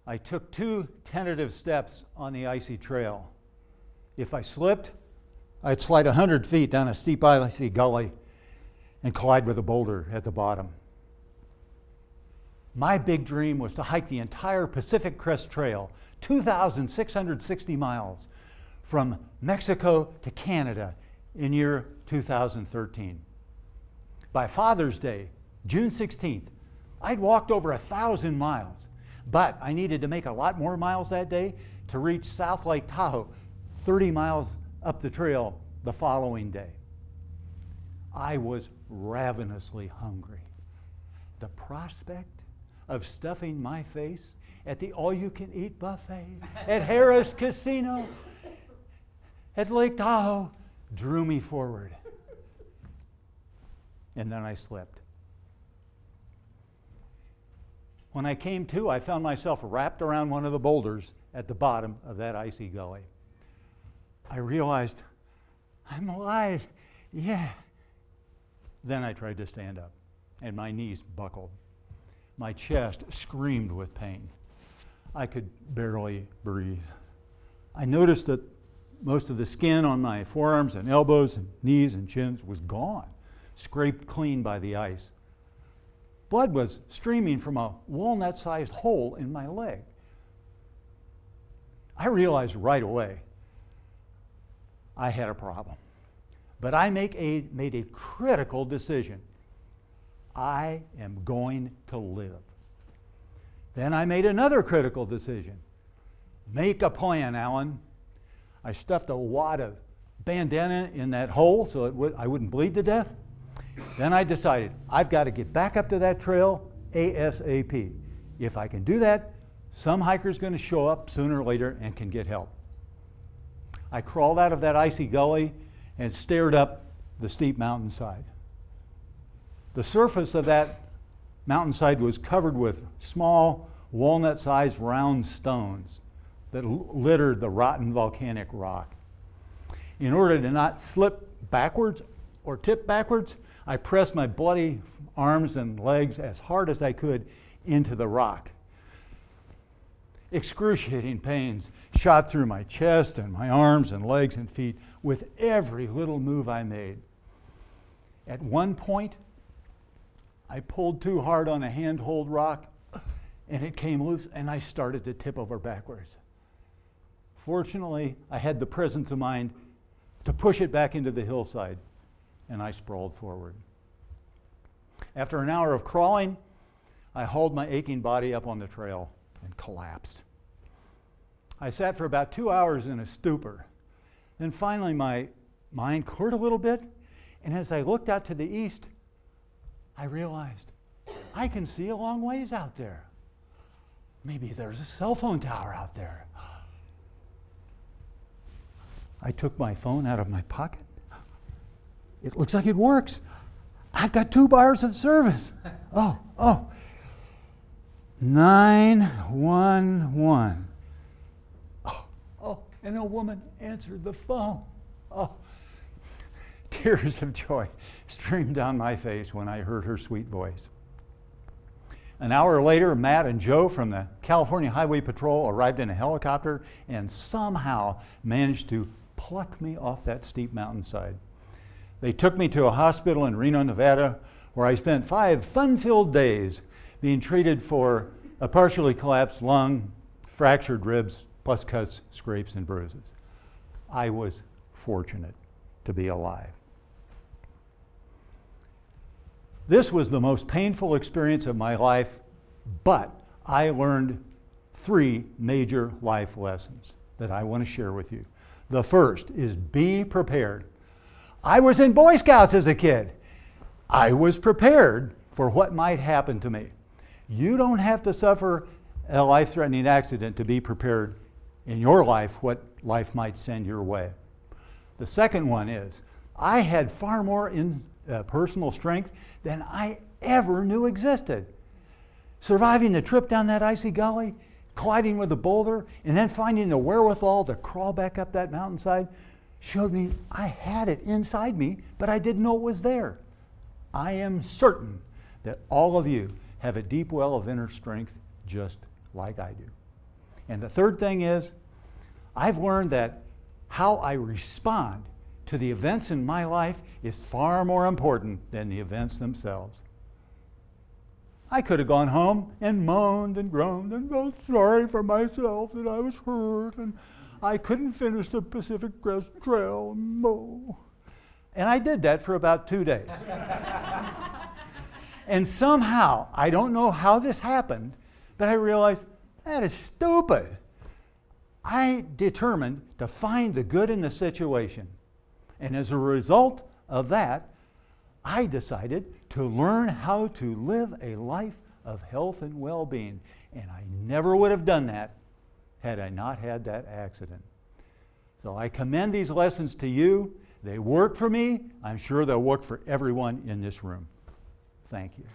I took 2 tentative steps on the icy trail. If I slipped, I'd slide 100 feet down a steep icy gully and collide with a boulder at the bottom. My big dream was to hike the entire Pacific Crest Trail, 2,660 miles, from Mexico to Canada in year 2013. By Father's Day, June 16th, I'd walked over 1,000 miles, but I needed to make a lot more miles that day to reach South Lake Tahoe, 30 miles up the trail the following day. I was ravenously hungry. The prospect of stuffing my face at the all-you-can-eat buffet at Harrah's Casino at Lake Tahoe drew me forward. And then I slipped. When I came to, I found myself wrapped around one of the boulders at the bottom of that icy gully. I realized, I'm alive, yeah. Then I tried to stand up, and my knees buckled. My chest screamed with pain. I could barely breathe. I noticed that most of the skin on my forearms and elbows and knees and chins was gone, scraped clean by the ice. Blood was streaming from a walnut-sized hole in my leg. I realized right away I had a problem. But I made a critical decision. I am going to live. Then I made another critical decision. Make a plan, Alan. I stuffed a wad of bandana in that hole so I wouldn't bleed to death. Then I decided I've got to get back up to that trail ASAP. If I can do that, some hiker's going to show up sooner or later and can get help. I crawled out of that icy gully and stared up the steep mountainside. The surface of that mountainside was covered with small, walnut-sized round stones that littered the rotten volcanic rock. In order to not slip backwards or tip backwards, I pressed my bloody arms and legs as hard as I could into the rock. Excruciating pains shot through my chest and my arms and legs and feet with every little move I made. At one point, I pulled too hard on a handhold rock and it came loose and I started to tip over backwards. Fortunately, I had the presence of mind to push it back into the hillside and I sprawled forward. After an hour of crawling, I hauled my aching body up on the trail and collapsed. I sat for about 2 hours in a stupor. Then finally my mind cleared a little bit, and as I looked out to the east, I realized I can see a long ways out there. Maybe there's a cell phone tower out there. I took my phone out of my pocket. It looks like it works. I've got 2 bars of service. Oh. 911. Oh, and a woman answered the phone. Oh, tears of joy streamed down my face when I heard her sweet voice. An hour later, Matt and Joe from the California Highway Patrol arrived in a helicopter and somehow managed to pluck me off that steep mountainside. They took me to a hospital in Reno, Nevada, where I spent 5 fun-filled days being treated for a partially collapsed lung, fractured ribs, plus cuts, scrapes, and bruises. I was fortunate to be alive. This was the most painful experience of my life, but I learned 3 major life lessons that I want to share with you. The first is be prepared. I was in Boy Scouts as a kid. I was prepared for what might happen to me. You don't have to suffer a life-threatening accident to be prepared in your life what life might send your way. The second one is, I had far more personal strength than I ever knew existed. Surviving a trip down that icy gully, colliding with a boulder, and then finding the wherewithal to crawl back up that mountainside showed me I had it inside me, but I didn't know it was there. I am certain that all of you have a deep well of inner strength just like I do. And the third thing is, I've learned that how I respond to the events in my life is far more important than the events themselves. I could have gone home and moaned and groaned and felt sorry for myself that I was hurt and I couldn't finish the Pacific Crest Trail. And I did that for about 2 days. And somehow, I don't know how this happened, but I realized that is stupid. I determined to find the good in the situation. And as a result of that, I decided to learn how to live a life of health and well-being. And I never would have done that had I not had that accident. So I commend these lessons to you. They work for me. I'm sure they'll work for everyone in this room. Thank you.